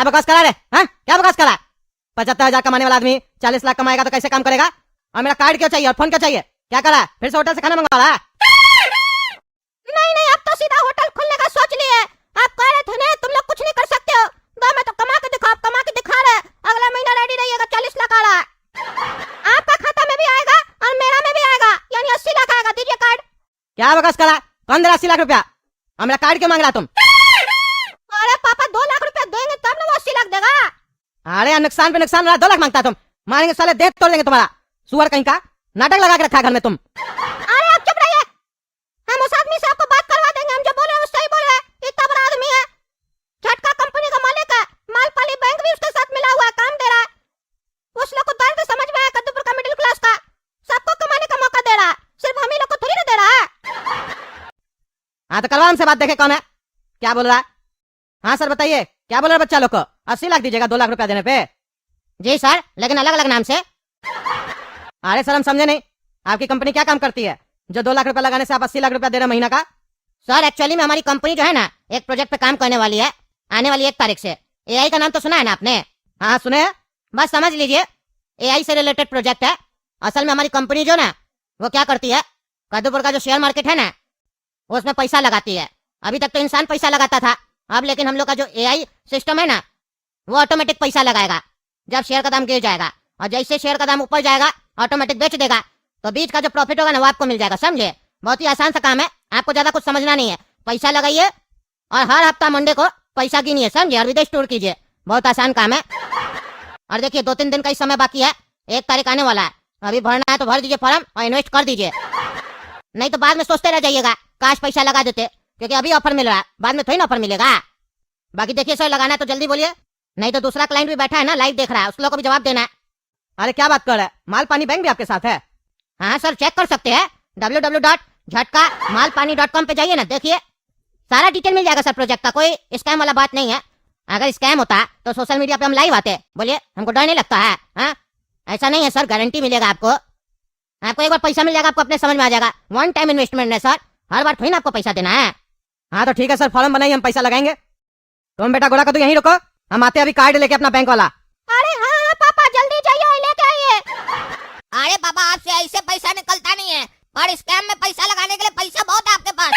बकवास करा रे? हाँ, क्या बकवास करा? 75,000 कमाने वाला आदमी 40 लाख कमाएगा तो कैसे काम करेगा? और मेरा कार्ड क्यों चाहिए और फोन क्यों चाहिए? क्या करा? फिर से होटल से खाना मंगवा रहा? नहीं नहीं, अब तो सीधा होटल खोलने का सोच लिए। आप कह रहे थे ना तुम लोग कुछ नहीं कर सकते हो। दो मैं तो कमा के दिखाओ, कमा के दिखा रहे। अगला महीना रेडी रहिएगा, 40 लाख आ रहा है। आपका खाता में भी आएगा और मेरा में भी आएगा, यानी 80 लाख आएगा। दीजिए कार्ड। क्या बकवास करा? कौन दे 80 लाख रुपया? और मेरा कार्ड क्यों मांग रहा तुम? अरे पापा 2 लाख रुपया देंगे तब ना वो 80 लाख देगा। अरे नुकसान पे नुकसान रहा, 2 लाख मांगता तुम। मारेंगे साले, देख तोड़ देंगे तुम्हारा। सुअर कहीं का नाटक लगा के रखा घर में तुम। अरे आप चुप रहिए, हम उस आदमी से आपको बात करवा देंगे। हम जो बोल रहे हैं सही बोल रहे हैं। इतना बड़ा आदमी है, झटका कंपनी का मालिक है, मालपाली बैंक भी उसके साथ मिला हुआ है, काम दे रहा है। उस लोग को दर्द समझ में है कद्दूपुर का मिडिल क्लास का। सबको कमाने का मौका दे रहा है, सिर्फ हम ही लोग को थोड़ी ना दे रहा है। हाँ तो करवा हमसे बात, देखे कौन है, क्या बोल रहा है। हाँ सर बताइए, क्या बोल रहा है बच्चा लोग को? 80 लाख दीजिएगा 2 लाख रुपया देने पे? जी सर, लेकिन अलग अलग नाम से। अरे सर हम समझे नहीं, आपकी कंपनी क्या काम करती है जो 2 लाख रुपया लगाने से आप 80 लाख रुपया दे रहे महीना का? सर एक्चुअली में हमारी कंपनी जो है ना, एक प्रोजेक्ट पे काम करने वाली है आने वाली 1 तारीख से। एआई का नाम तो सुना है ना आपने? हाँ सुने हैं। बस समझ लीजिए, एआई से रिलेटेड प्रोजेक्ट है। असल में हमारी कंपनी जो ना, वो क्या करती है, कद्दूपुर का जो शेयर मार्केट है ना, वो उसमें पैसा लगाती है। अभी तक तो इंसान पैसा लगाता था, अब लेकिन हम लोग का जो एआई सिस्टम है ना, वो ऑटोमेटिक पैसा लगाएगा। जब शेयर का दाम गिर जाएगा और जैसे शेयर का दाम ऊपर जाएगा ऑटोमेटिक बेच देगा, तो बीच का जो प्रॉफिट होगा ना वो आपको मिल जाएगा। समझे? बहुत ही आसान सा काम है, आपको ज्यादा कुछ समझना नहीं है। पैसा लगाइए और हर हफ्ता मंडे को पैसा गिनिए, समझे, और विदेश टूर कीजिए। बहुत आसान काम है। और देखिए 2-3 दिन का ही समय बाकी है, 1 तारीख आने वाला है। अभी भरना है तो भर दीजिए फॉर्म और इन्वेस्ट कर दीजिए, नहीं तो बाद में सोचते रह जाइएगा काश पैसा लगा देते, क्योंकि अभी ऑफर मिल रहा है, बाद में थोड़ी ना ऑफर मिलेगा। बाकी देखिए सर, लगाना है तो जल्दी बोलिए, नहीं तो दूसरा क्लाइंट भी बैठा है ना, लाइव देख रहा है, उस लोग को भी जवाब देना है। अरे क्या बात कर रहे हैं, माल पानी बैंक भी आपके साथ है? हाँ सर, चेक कर सकते हैं, www.jhatkamalpani.com पे जाइए ना, देखिए सारा डिटेल मिल जाएगा सर प्रोजेक्ट का। कोई स्कैम वाला बात नहीं है। अगर स्कैम होता तो सोशल मीडिया पे हम लाइव आते। बोलिए, हमको डर नहीं लगता है? हाँ ऐसा नहीं है सर, गारंटी मिलेगा आपको। आपको एक बार पैसा मिल जाएगा, आपको अपने समझ में आ जाएगा। 1 टाइम इन्वेस्टमेंट है सर, हर बार थोड़ी ना आपको पैसा देना है। हाँ तो ठीक है सर, फॉर्म बनाइए, हम पैसा लगाएंगे। तुम बेटा गोरा कद्दू यहीं रुको, हम आते अभी कार्ड लेके अपना बैंक वाला। अरे हाँ पापा जल्दी जाइए और लेके आइए। अरे पापा आपसे ऐसे पैसा निकलता नहीं है, और स्कैम में पैसा लगाने के लिए पैसा बहुत है आपके पास।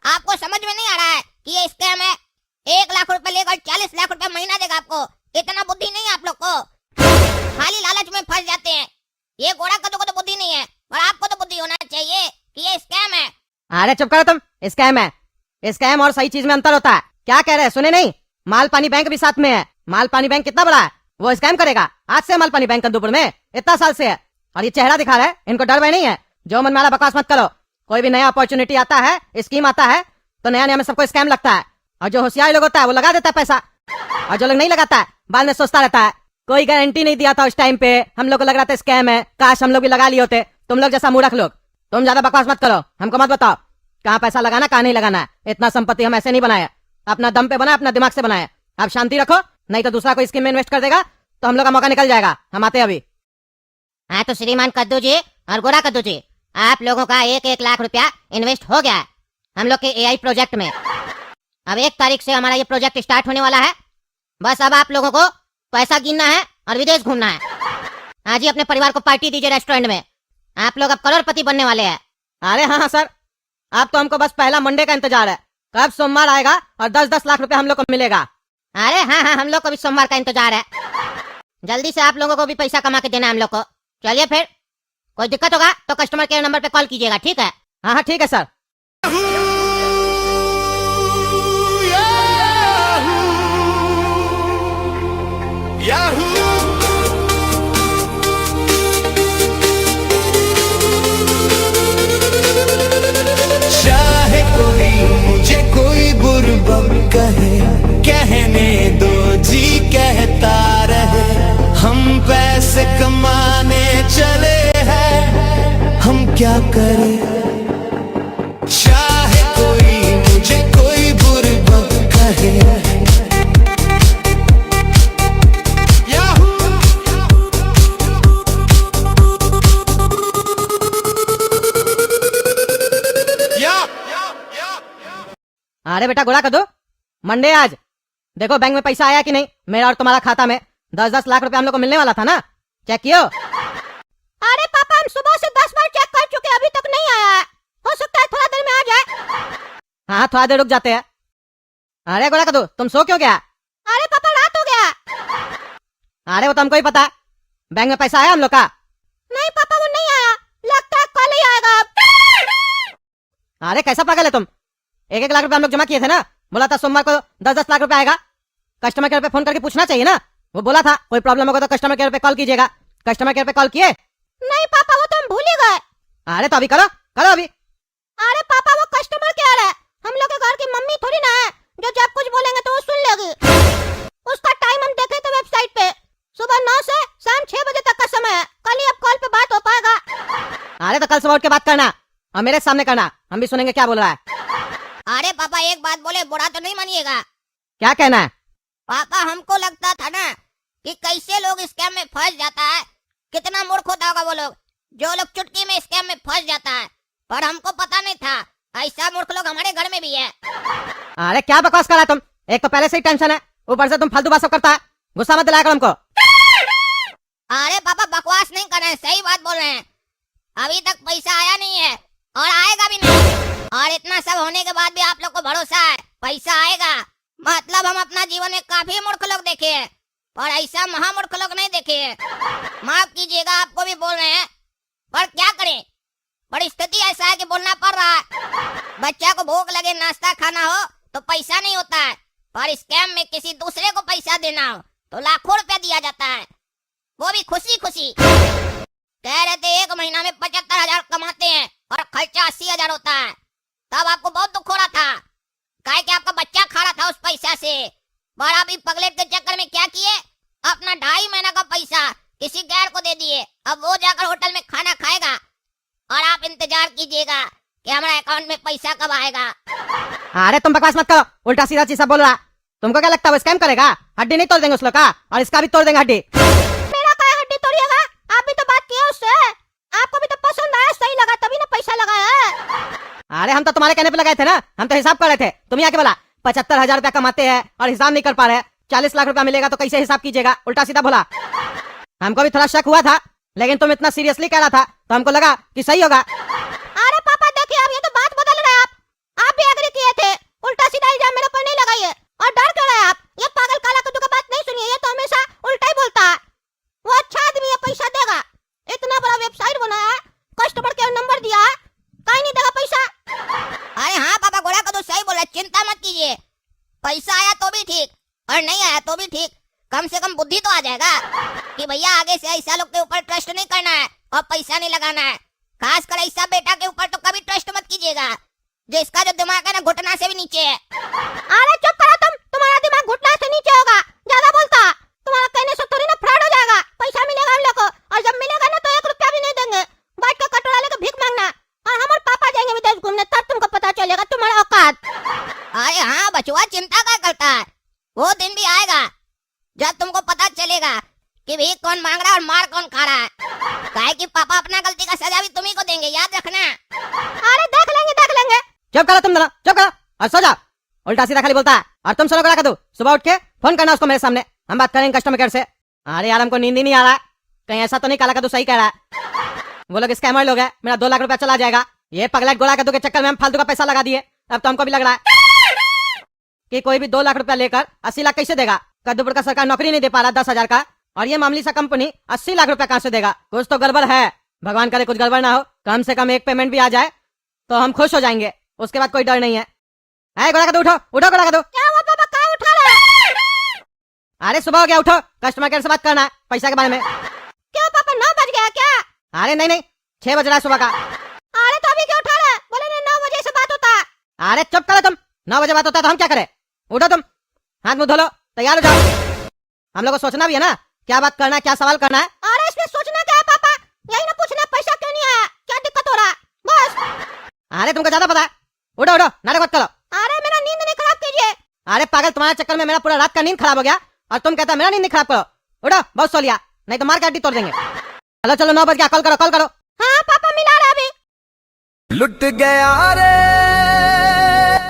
आपको समझ में नहीं आ रहा है कि ये स्कैम है। 1 लाख रुपए लेकर 40 लाख रुपए महीना देगा आपको। इतना बुद्धि नहीं है आप लोग को, खाली लालच में फंस जाते हैं। ये गोरा कद्दू को तो बुद्धि नहीं है, और आपको तो बुद्धि होना चाहिए कि ये स्कैम है। अरे चुप करो तुम, स्कैम है। स्कैम और सही चीज में अंतर होता है। क्या कह रहे हैं, सुने नहीं? माल पानी बैंक भी साथ में है। माल पानी बैंक कितना बड़ा है, वो स्कैम करेगा? आज से माल पानी बैंक कद्दूपुर में इतना साल से है, और ये चेहरा दिखा रहा है, इनको डर भय नहीं है। जो मन में आ रहा बकवास मत करो। कोई भी नया अपॉर्चुनिटी आता है, स्कीम आता है, तो नया नया में सबको स्कैम लगता है, और जो होशियार लोग होता है वो लगा देता है पैसा, और जो लोग नहीं लगाता है बाद में सोचता रहता है कोई गारंटी नहीं दिया था उस टाइम पे, हम लोग को लग रहा था स्कैम है, काश हम लोग भी लगा लिए होते। तुम लोग जैसा मूर्ख लोग। तुम ज्यादा बकवास मत करो, हमको मत बताओ कहाँ पैसा लगाना कहाँ नहीं लगाना है। इतना संपत्ति हम ऐसे नहीं बनाया, अपना दम पे बनाया, अपना दिमाग से बनाया। आप शांति रखो, नहीं तो दूसरा कोई स्कीम में इन्वेस्ट कर देगा तो हम लोग का मौका निकल जाएगा। हम आते अभी। हाँ तो श्रीमान कद्दू जी और गोरा कद्दू जी, आप लोगों का 1-1 लाख रुपया इन्वेस्ट हो गया है हम लोग के एआई प्रोजेक्ट में। अब 1 तारीख से हमारा ये प्रोजेक्ट स्टार्ट होने वाला है। बस अब आप लोगों को पैसा गिनना है और विदेश घूमना है। आज ही अपने परिवार को पार्टी दीजिए रेस्टोरेंट में, आप लोग अब करोड़पति बनने वाले हैं। अरे हाँ सर, अब तो हमको बस पहला मंडे का इंतजार है, कब सोमवार आएगा और 10-10 लाख रुपए हम लोग को मिलेगा। अरे हाँ हाँ, हम लोग को भी सोमवार का इंतजार है। जल्दी से आप लोगों को भी पैसा कमा के देना है हम लोग को। चलिए फिर, कोई दिक्कत होगा तो कस्टमर केयर नंबर पे कॉल कीजिएगा, ठीक है? हाँ हाँ ठीक है सर। चाहे कोई मुझे कोई बुरबक कहे, कहने दो जी कहता रहे। हम पैसे कमाने चले हैं, हम क्या करें। चाहे कोई मुझे कोई बुरबक कहे, अरे बेटा गोरा कद्दू, मंडे आज, देखो बैंक में पैसा आया कि नहीं, मेरा और तुम्हारा खाता में 10-10 लाख रुपए हम लोग को मिलने वाला था ना, चेक कियो? अरे पापा हम सुबह से 10 बार चेक कर चुके, अभी तक नहीं आया है। हो सकता है थोड़ा देर में आ जाए। हाँ थोड़ा देर रुक जाते हैं। अरे गोरा कदू तुम सो क्यों गया? अरे पापा रात हो गया। अरे वो तो हमको ही पता, बैंक में पैसा आया हम लोग का? नहीं पापा वो नहीं आया, लगता है कल ही आएगा। अरे कैसा पागल है तुम, 1-1 लाख रुपए हम लोग जमा किए थे ना, बोला था सोमवार को 10-10 लाख रुपए आएगा। कस्टमर केयर पे फोन करके पूछना चाहिए ना, वो बोला था कोई प्रॉब्लम होगा तो कस्टमर केयर पे कॉल कीजिएगा। कस्टमर केयर पे कॉल किए? नहीं पापा वो तो हम भूल ही गए। अरे तो अभी करो करो अभी। अरे पापा वो कस्टमर केयर है, हम लोग के घर की मम्मी थोड़ी ना है जो जब कुछ बोलेंगे तो वो सुन लेगी। उसका टाइम हम देखे थे वेबसाइट पे, सुबह 9 से शाम 6 बजे तक का समय है। कल ही अब कॉल पे बात हो पाएगा। अरे तो कल सुबह उठ के बात करना और मेरे सामने करना, हम भी सुनेंगे क्या बोल रहा है। अरे पापा एक बात बोले बुरा तो नहीं मानिएगा। क्या कहना है? पापा हमको लगता था ना कि कैसे लोग स्कैम में फंस जाता है, कितना मूर्ख होता होगा वो लोग जो लोग चुटकी में स्कैम में फंस जाता है, पर हमको पता नहीं था ऐसा मूर्ख लोग हमारे घर में भी है। अरे क्या बकवास कर रहा है तुम, एक तो पहले से ही टेंशन है, ऊपर से तुम फालतू बात सब करता है, गुस्सा मत दिलाया करो हमको। अरे पापा बकवास नहीं कर रहे हैं, सही बात बोल रहे हैं। अभी तक पैसा आया नहीं है और आएगा भी नहीं, और इतना सब होने के बाद भी आप लोग को भरोसा है पैसा आएगा। मतलब हम अपना जीवन में काफी मूर्ख लोग देखे हैं, पर ऐसा महामूर्ख लोग नहीं देखे हैं। माफ कीजिएगा आपको भी बोल रहे हैं, पर क्या करें, परिस्थिति ऐसा है कि बोलना पड़ रहा है। बच्चा को भूख लगे नाश्ता खाना हो तो पैसा नहीं होता है, पर स्कैम में किसी दूसरे को पैसा देना हो तो लाखों रुपया दिया जाता है, वो भी खुशी खुशी। कह रहे थे 1 महीना में 75,000 कमाते हैं और खर्चा 80,000 होता है। तब आपको बहुत दुख हो रहा था, काहे कि आपका बच्चा खा रहा था उस पैसा से। पर आप पगलेट के चक्कर में क्या किए, अपना 2.5 महीना का पैसा किसी गैर को दे दिए। अब वो जाकर होटल में खाना खाएगा और आप इंतजार कीजिएगा कि हमारे अकाउंट में पैसा कब आएगा। अरे तुम बकवास मत करो, उल्टा सीधा चीज सब बोल रहा। तुमको क्या लगता है वो स्कैम करेगा? हड्डी नहीं तोड़ देंगे उस लोग का, और इसका भी तोड़ देंगे हड्डी। मेरा क्या हड्डी तोड़िएगा, आप भी तो बात किए उससे, आपको भी तो पसंद आया, सही लगा तभी ना पैसा लगाया। अरे हम तो तुम्हारे कहने पे लगाए थे ना, हम तो हिसाब कर रहे थे, तुम यहाँ के बोला 75,000 रुपया कमाते हैं और हिसाब नहीं कर पा रहे, 40 लाख रुपया मिलेगा तो कैसे हिसाब कीजिएगा, उल्टा सीधा बोला। हमको भी थोड़ा शक हुआ था, लेकिन तुम इतना सीरियसली कह रहा था तो हमको लगा कि सही होगा। अरे पापा देखिए अब ये तो बात बदल रहे हैं आप भी एग्री किए थे, उल्टा सीधा इल्जाम मेरे पर नहीं लगाइए। और डर क्यों रहे आप, ये पागल काला कद्दू का बात नहीं सुनिए, ये तो हमेशा उल्टा ही बोलता है। वो अच्छा आदमी है, पैसा देगा, इतना बड़ा वेबसाइट बनाया है, कस्टमर केयर नंबर दिया है, कहीं नहीं देगा पैसा। अरे हाँ पापा गोरा कद्दू सही बोला, चिंता मत कीजिए, पैसा आया तो भी ठीक और नहीं आया तो भी ठीक, कम से कम बुद्धि तो आ जाएगा कि भैया आगे से ऐसा लोग के ऊपर ट्रस्ट नहीं करना है और पैसा नहीं लगाना है। खासकर ऐसा बेटा के ऊपर तो कभी ट्रस्ट मत कीजिएगा जिसका जो दिमाग है ना घुटना से भी नीचे है। अरे चुप करो तुम, तुम्हारा दिमाग घुटना से नीचे होगा, ज्यादा बोलता, तुम्हारा कहने से थोड़ी ना फ्रॉड हो जाएगा। पैसा मिलेगा हम लोग को, और जब मिलेगा ना तो 1 रुपया भी नहीं देंगे, बैठ के कटोरा लेकर भीख मांगना, और हम और पापा जाएंगे विदेश घूमने, तब तुमको पता चलेगा तुम्हारा औकात। अरे हाँ बचुआ चिंता क्या करता है, वो दिन भी आएगा जब तुमको पता चलेगा कि भीख कौन मांग रहा है और मार कौन खा रहा है। काहे कि पापा अपना गलती का सजा भी तुम्ही को देंगे, याद रखना। अरे देख लेंगे देख लेंगे। चुप करो तुम दोनों, चुप करो और सो जाओ, उल्टा सीधा खाली बोलता है। और तुम सुनो करा कर दो, सुबह उठ के फोन करना उसको मेरे सामने, हम बात करेंगे कस्टमर केयर से। अरे यार हमको नींद ही नहीं आ रहा, कहीं ऐसा तो नहीं काला कद्दू सही कह रहा है, वो लोग स्कैमर लोग हैं, मेरा 2 लाख रुपया चला जाएगा। ये पगलेट गोला कद्दू के चक्कर में हम फालतू का पैसा लगा दिए, अब तो हमको भी लग रहा है कि कोई भी 2 लाख रुपया लेकर 80 लाख कैसे देगा। कद्दूपुर का सरकार नौकरी नहीं दे पा रहा 10,000 का, और ये मामूली सा कंपनी 80 लाख रुपया कहाँ से देगा। कुछ तो गड़बड़ है, भगवान करे कुछ गड़बड़ ना हो, कम से कम एक पेमेंट भी आ जाए तो हम खुश हो जाएंगे, उसके बाद कोई डर नहीं है। गोला कद्दू उठो उठो, गोला कद्दू। क्या हुआ पापा, कहाँ उठा रहे हैं? अरे सुबह हो गया, उठो, कस्टमर केयर से बात करना है पैसा के बारे में। क्यों पापा 9 बज गया क्या? अरे नहीं 6 बज रहा है सुबह का। अरे तो अभी क्यों उठा रहे हैं, बोले नहीं 9 बजे से बात होता है। अरे चुप करो तुम, 9 बजे बात होता है तो हम क्या करें, उठो तुम, हाथ मुंह धो लो, तैयार हो जाओ, हम लोग को सोचना भी है ना क्या बात करना है, क्या सवाल करना है। अरे इसमें सोचना क्या है पापा, यही ना पूछना पैसा क्यों नहीं आया, क्या दिक्कत हो रहा है, बस। अरे तुमको ज्यादा पता है, उठो उठो, नाटक मत करो। अरे मेरा नींद नहीं खराब कीजिए। अरे पागल, तुम्हारे चक्कर में मेरा पूरा रात का नींद खराब हो गया और तुम कहता मेरा नींद नहीं खराब करो। उठो, बहुत सो लिया, नहीं तो मार के हड्डी तोड़ देंगे। चलो चलो 9 बज गया, कॉल करो कॉल करो। हाँ पापा मिला रहा अभी। लुट गया रे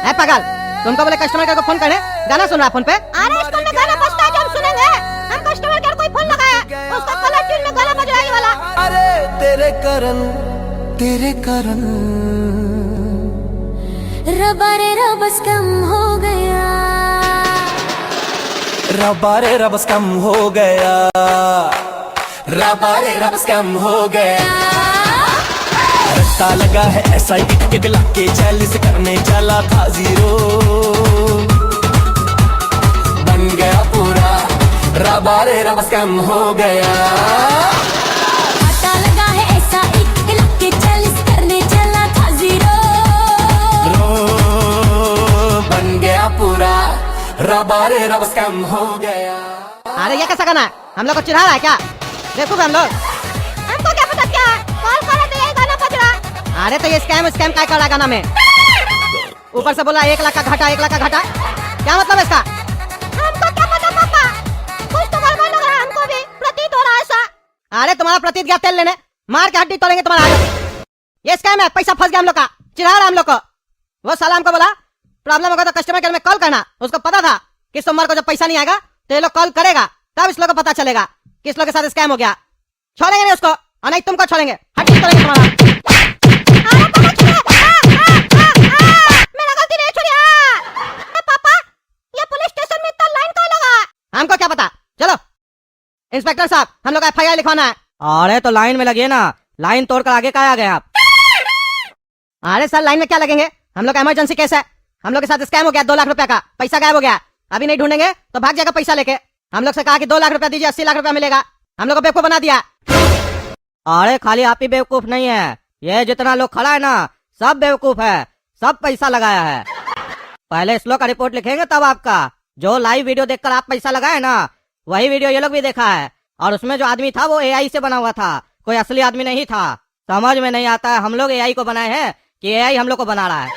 है पागल, तुमको बोले कस्टमर केयर को फोन करने, गाना सुन रहा है फोन पे। अरे स्कूल में गाना बजता है जो हम सुनेंगे। हम कस्टमर केयर कोई फोन लगाया, उसका कलर ट्यून में गाना बज रहा है ये वाला। अरे तेरे करन रबा रे रबस कम हो गया, रबा रे रबस कम हो गया, रबा रे रबस कम हो गया। रट्टा लगा है ऐसा ही कि दिला के चैलेंज करने चला था जीरो, बन गया पूरा, रबा रे रबस कम हो गया। पता लगा है ऐसा एक लग के चैलेंज करने चला था जीरो, बन गया पूरा, रबा रे रबस कम हो गया। अरे ये कैसा गाना है? हम लोग को चिढ़ा रहा है क्या? देखो हम लोग, हमको क्या पता क्या कॉल कर रहे थे यही गाना बज रहा। अरे तो ये स्कैम क्या कर रहा है गाना में? ऊपर से बोला 1 लाख का घाटा, 1 लाख का घाटा, क्या मतलब इसका? हमको क्या पता पापा, कुछ तो गड़बड़ लग रहा है हमको भी, प्रतीत हो रहा है ऐसा। अरे तुम्हारा प्रतीत गया तेल लेने, मार के हड्डी तोड़ेंगे तुम्हारा आज। ये स्कैम है, पैसा फंस गया हम लोग का, चिढ़ा रहा है हम लोग को। वो साला हमको बोला प्रॉब्लम होगा तो कस्टमर केयर में कॉल करना, उसको पता था कि सोमवार को जब पैसा नहीं आएगा तो ये लोग कॉल करेगा, तब इस लोग को पता चलेगा कि इस लोग के साथ स्कैम हो गया। छोड़ेंगे नहीं उसको, और नहीं तुमको छोड़ेंगे, हड्डी तोड़ेंगे तुम्हारा। मेरा गलती नहीं, छोड़िए। पापा ये पुलिस स्टेशन में इतना लाइन क्यों लगा? हमको क्या पता, चलो इंस्पेक्टर साहब हम लोग FIR लिखवाना है। अरे तो लाइन में लगिए ना, लाइन तोड़कर आगे क्या आ गए आप? अरे सर लाइन में क्या लगेंगे, हम लोग का इमरजेंसी केस है, हम लोग के साथ स्कैम हो गया, 2 लाख रुपया का पैसा गायब हो गया, अभी नहीं ढूंढेंगे तो भाग जाएगा पैसा लेके। हम लोग से कहा कि 2 लाख रुपया दीजिए, 80 लाख रुपया मिलेगा, हम लोग को बेवकूफ बना दिया। अरे खाली आप ही बेवकूफ नहीं है, ये जितना लोग खड़ा है ना सब बेवकूफ है, सब पैसा लगाया है। पहले इस लोग का रिपोर्ट लिखेंगे तब आपका। जो लाइव वीडियो देखकर आप पैसा लगाए ना, वही वीडियो ये लोग भी देखा है, और उसमें जो आदमी था वो AI से बना हुआ था, कोई असली आदमी नहीं था। समझ में नहीं आता है, हम लोग AI को बनाए हैं कि AI हम लोग को बना रहा है।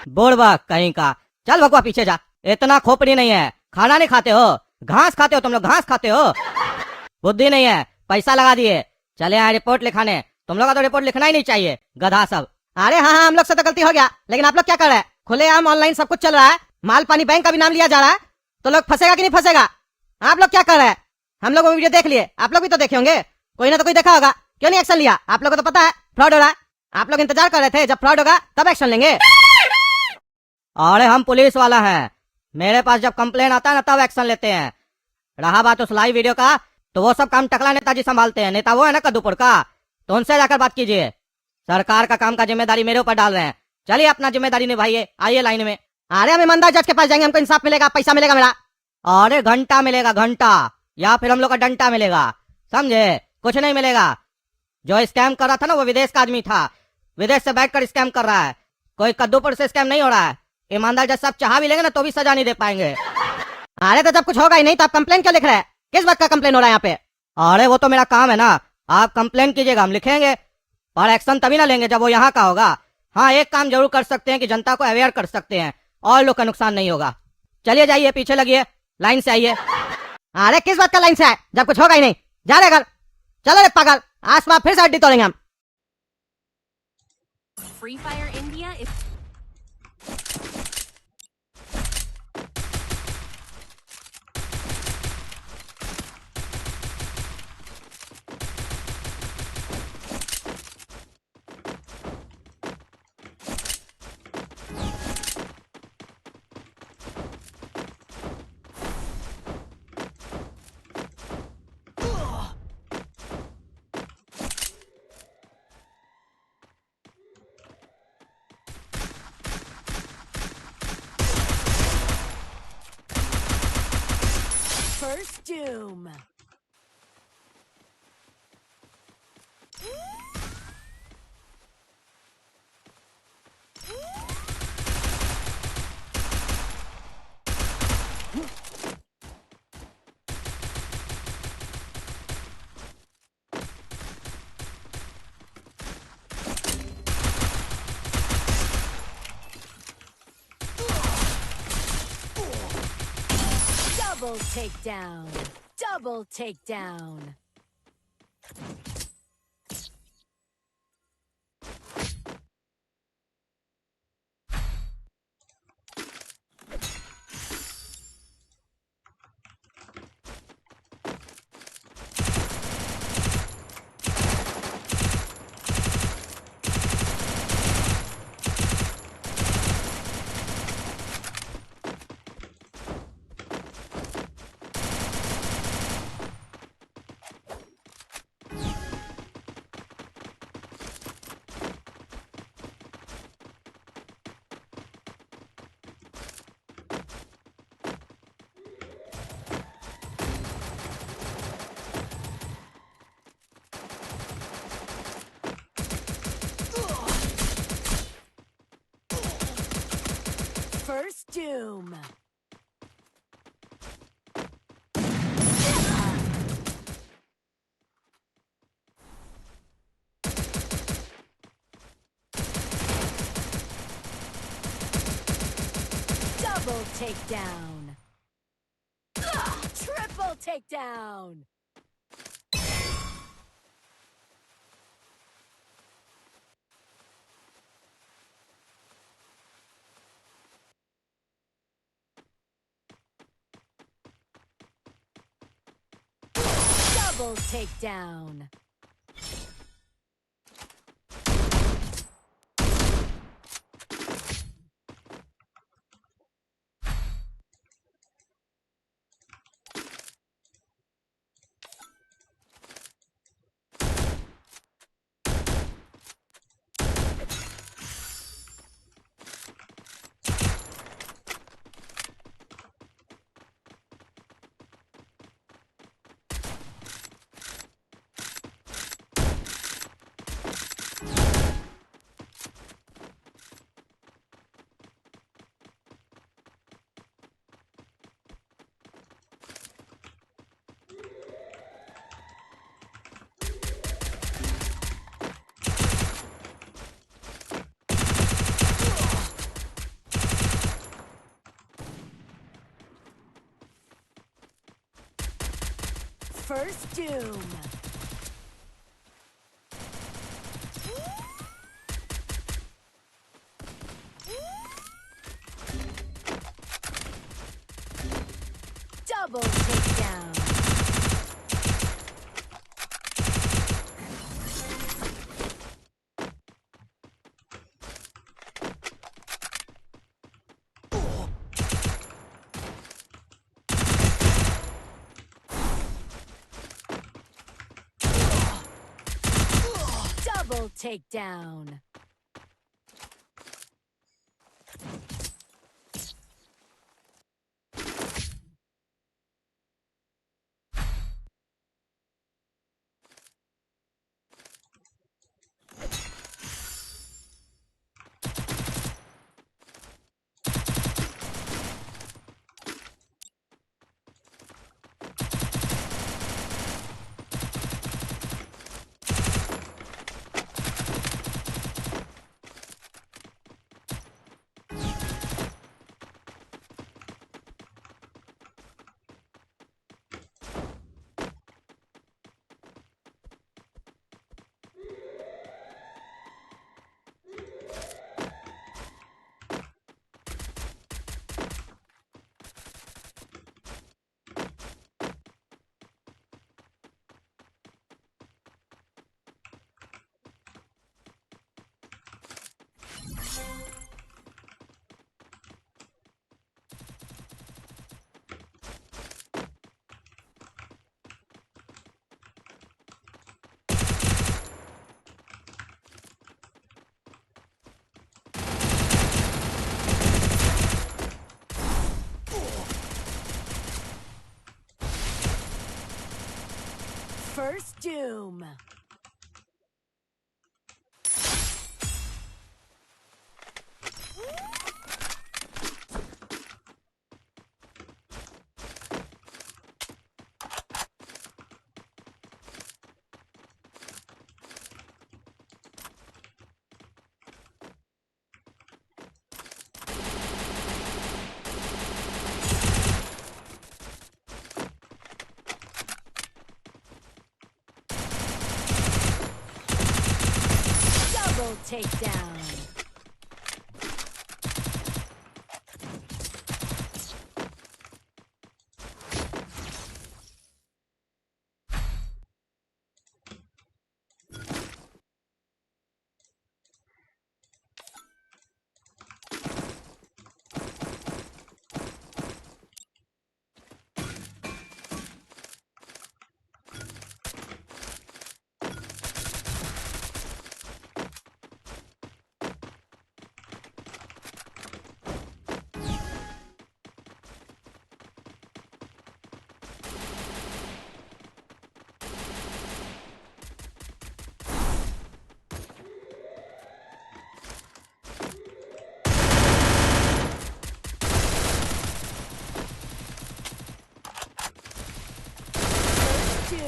बोड़बक कहीं का, चल बकुआ पीछे जा, इतना खोपड़ी नहीं है, खाना नहीं खाते हो, घास खाते हो तुम लोग, घास खाते हो, बुद्धि नहीं है, पैसा लगा दिए, चले आए रिपोर्ट लिखाने। तुम लोग का तो रिपोर्ट लिखना ही नहीं चाहिए, गधा सब। अरे हाँ हम लोग से तो गलती हो गया, लेकिन आप लोग क्या कर रहे हैं? खुलेआम ऑनलाइन सब कुछ चल रहा है, माल पानी बैंक का भी नाम लिया जा रहा है, तो लोग फंसेगा कि नहीं फंसेगा? आप लोग क्या कर रहे हैं? हम लोग वो वीडियो देख लिए, आप लोग भी तो देखे होंगे, कोई ना तो कोई देखा होगा, क्यों नहीं एक्शन लिया? आप लोग को तो पता है फ्रॉड हो रहा है, आप लोग इंतजार कर रहे थे जब फ्रॉड होगा तब एक्शन लेंगे। अरे हम पुलिस वाला हैं, मेरे पास जब कंप्लेन आता है ना तब एक्शन लेते हैं। रहा बात उस लाइव वीडियो का, तो वो सब काम टकला नेताजी संभालते हैं, नेता वो है ना कद्दूपुर का, तो उनसे जाकर बात कीजिए। सरकार का काम का जिम्मेदारी मेरे ऊपर डाल रहे हैं, चलिए अपना जिम्मेदारी निभाइए, आइए लाइन में। अरे हम ईमानदार जज के पास जाएंगे, हमको इंसाफ मिलेगा, पैसा मिलेगा मेरा। अरे घंटा मिलेगा, घंटा, या फिर हम लोग का डंटा मिलेगा, समझे? कुछ नहीं मिलेगा। जो स्कैम कर रहा था ना वो विदेश का आदमी था, विदेश से बैठकर स्कैम कर रहा है, कोई कद्दूपुर से स्कैम नहीं हो रहा है। ईमानदार जज सब चाह भी लेंगे ना तो भी सजा नहीं दे पाएंगे। अरे तो जब कुछ होगा ही नहीं तो आप कंप्लेन क्यों लिख रहे हैं? किस बात का कंप्लेन हो रहा है यहाँ पे? अरे वो तो मेरा काम है ना, आप कंप्लेन कीजिएगा हम लिखेंगे, और एक्शन तभी ना लेंगे जब वो यहाँ का होगा। हाँ एक काम जरूर कर सकते हैं कि जनता को अवेयर कर सकते हैं, और लोग का नुकसान नहीं होगा। चलिए जाइए, पीछे लगिए, लाइन से आइए। अरे किस बात का लाइन से आए, जब कुछ होगा ही नहीं, जा रहे घर, चलो रे पागल, आज सुबह फिर से हड्डी तोड़ेंगे हम। Free Fire India is First Doom. Double takedown. Double takedown. First doom. Double takedown. Triple takedown. Double takedown. First doom. Double takedown. Double takedown. First doom. Double takedown.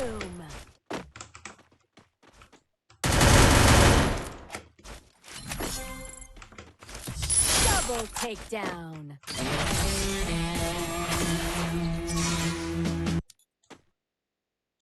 Boom. Double takedown.